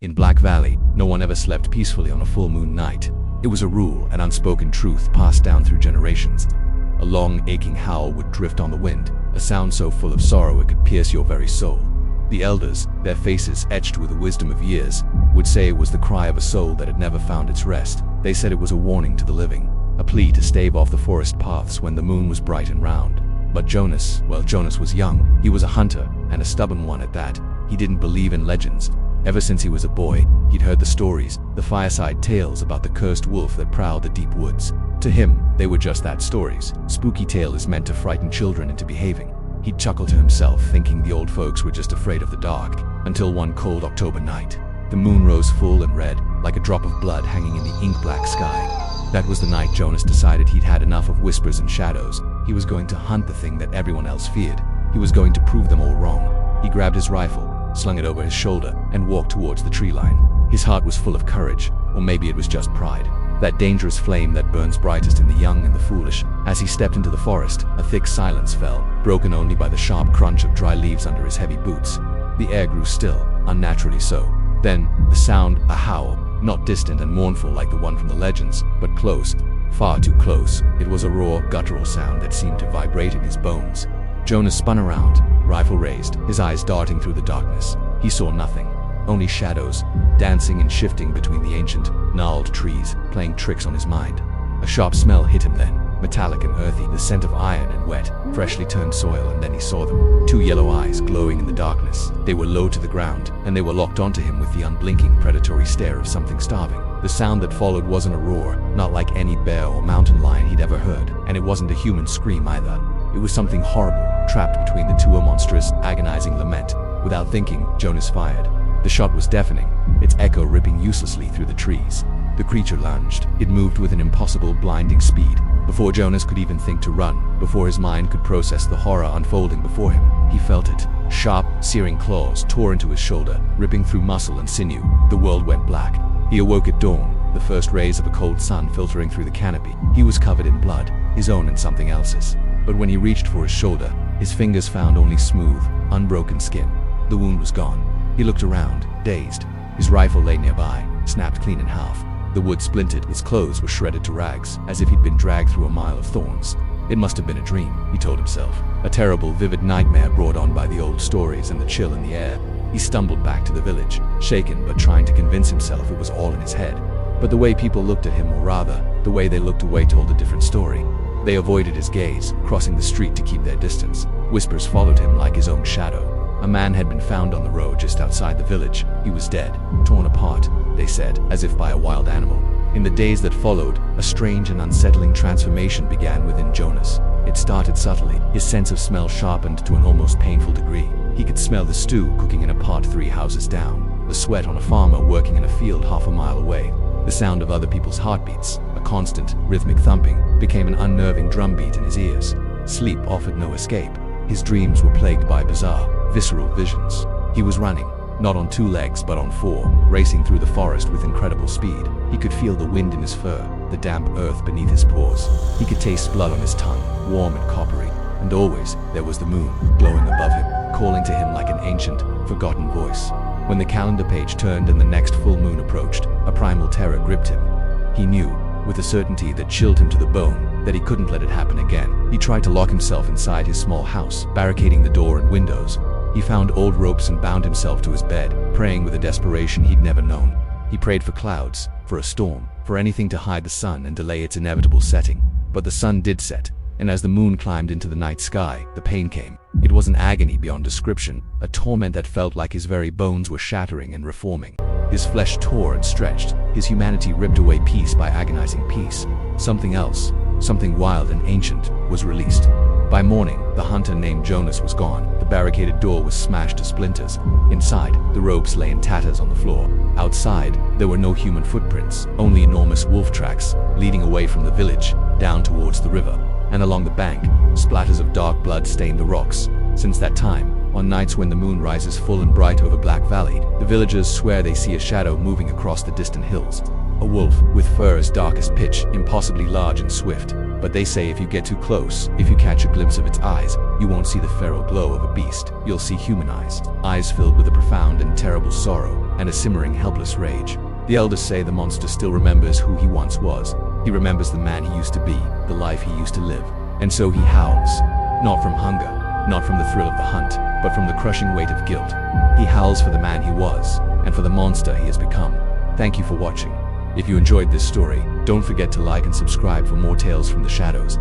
In Black Valley, no one ever slept peacefully on a full moon night. It was a rule, an unspoken truth passed down through generations. A long, aching howl would drift on the wind, a sound so full of sorrow it could pierce your very soul. The elders, their faces etched with the wisdom of years, would say it was the cry of a soul that had never found its rest. They said it was a warning to the living, a plea to stave off the forest paths when the moon was bright and round. But Jonas was young. He was a hunter, and a stubborn one at that. He didn't believe in legends. Ever since he was a boy, he'd heard the stories, the fireside tales about the cursed wolf that prowled the deep woods. To him, they were just that, stories. Spooky tales meant to frighten children into behaving. He'd chuckle to himself, thinking the old folks were just afraid of the dark, until one cold October night. The moon rose full and red, like a drop of blood hanging in the ink-black sky. That was the night Jonas decided he'd had enough of whispers and shadows. He was going to hunt the thing that everyone else feared. He was going to prove them all wrong. He grabbed his rifle, slung it over his shoulder, and walked towards the tree line. His heart was full of courage, or maybe it was just pride. That dangerous flame that burns brightest in the young and the foolish. As he stepped into the forest, a thick silence fell, broken only by the sharp crunch of dry leaves under his heavy boots. The air grew still, unnaturally so. Then, the sound, a howl, not distant and mournful like the one from the legends, but close, far too close. It was a raw, guttural sound that seemed to vibrate in his bones. Jonas spun around, rifle raised, his eyes darting through the darkness. He saw nothing, only shadows, dancing and shifting between the ancient, gnarled trees, playing tricks on his mind. A sharp smell hit him then, metallic and earthy, the scent of iron and wet, freshly turned soil, and then he saw them. Two yellow eyes glowing in the darkness. They were low to the ground, and they were locked onto him with the unblinking, predatory stare of something starving. The sound that followed wasn't a roar, not like any bear or mountain lion he'd ever heard, and it wasn't a human scream either. It was something horrible, trapped between the two, a monstrous, agonizing lament. Without thinking, Jonas fired. The shot was deafening, its echo ripping uselessly through the trees. The creature lunged. It moved with an impossible, blinding speed. Before Jonas could even think to run, before his mind could process the horror unfolding before him, he felt it. Sharp, searing claws tore into his shoulder, ripping through muscle and sinew. The world went black. He awoke at dawn, the first rays of a cold sun filtering through the canopy. He was covered in blood, his own and something else's. But when he reached for his shoulder, his fingers found only smooth, unbroken skin. The wound was gone. He looked around, dazed. His rifle lay nearby, snapped clean in half. The wood splintered, his clothes were shredded to rags, as if he'd been dragged through a mile of thorns. It must have been a dream, he told himself. A terrible, vivid nightmare brought on by the old stories and the chill in the air. He stumbled back to the village, shaken but trying to convince himself it was all in his head. But the way people looked at him, or rather, the way they looked away, told a different story. They avoided his gaze, crossing the street to keep their distance. Whispers followed him like his own shadow. A man had been found on the road just outside the village. He was dead, torn apart, they said, as if by a wild animal. In the days that followed, a strange and unsettling transformation began within Jonas. It started subtly. His sense of smell sharpened to an almost painful degree. He could smell the stew cooking in a pot 3 houses down, the sweat on a farmer working in a field half a mile away. The sound of other people's heartbeats, a constant, rhythmic thumping, became an unnerving drumbeat in his ears. Sleep offered no escape. His dreams were plagued by bizarre, visceral visions. He was running, not on 2 legs but on 4, racing through the forest with incredible speed. He could feel the wind in his fur, the damp earth beneath his paws. He could taste blood on his tongue, warm and coppery. And always, there was the moon, glowing above him, calling to him like an ancient, forgotten voice. When the calendar page turned and the next full moon approached, a primal terror gripped him. He knew, with a certainty that chilled him to the bone, that he couldn't let it happen again. He tried to lock himself inside his small house, barricading the door and windows. He found old ropes and bound himself to his bed, praying with a desperation he'd never known. He prayed for clouds, for a storm, for anything to hide the sun and delay its inevitable setting. But the sun did set, and as the moon climbed into the night sky, the pain came. It was an agony beyond description, a torment that felt like his very bones were shattering and reforming. His flesh tore and stretched, his humanity ripped away piece by agonizing piece. Something else, something wild and ancient, was released. By morning, the hunter named Jonas was gone. The barricaded door was smashed to splinters. Inside, the ropes lay in tatters on the floor. Outside, there were no human footprints, only enormous wolf tracks, leading away from the village, down towards the river. And along the bank, splatters of dark blood stained the rocks. Since that time, on nights when the moon rises full and bright over Black Valley, the villagers swear they see a shadow moving across the distant hills. A wolf, with fur as dark as pitch, impossibly large and swift. But they say if you get too close, if you catch a glimpse of its eyes, You won't see the feral glow of a beast. You'll see human eyes filled with a profound and terrible sorrow and a simmering helpless rage. The elders say the monster still remembers who he once was. He remembers the man he used to be, the life he used to live. And so he howls, not from hunger, not from the thrill of the hunt, but from the crushing weight of guilt. He howls for the man he was, and for the monster he has become. Thank you for watching. If you enjoyed this story, don't forget to like and subscribe for more tales from the shadows.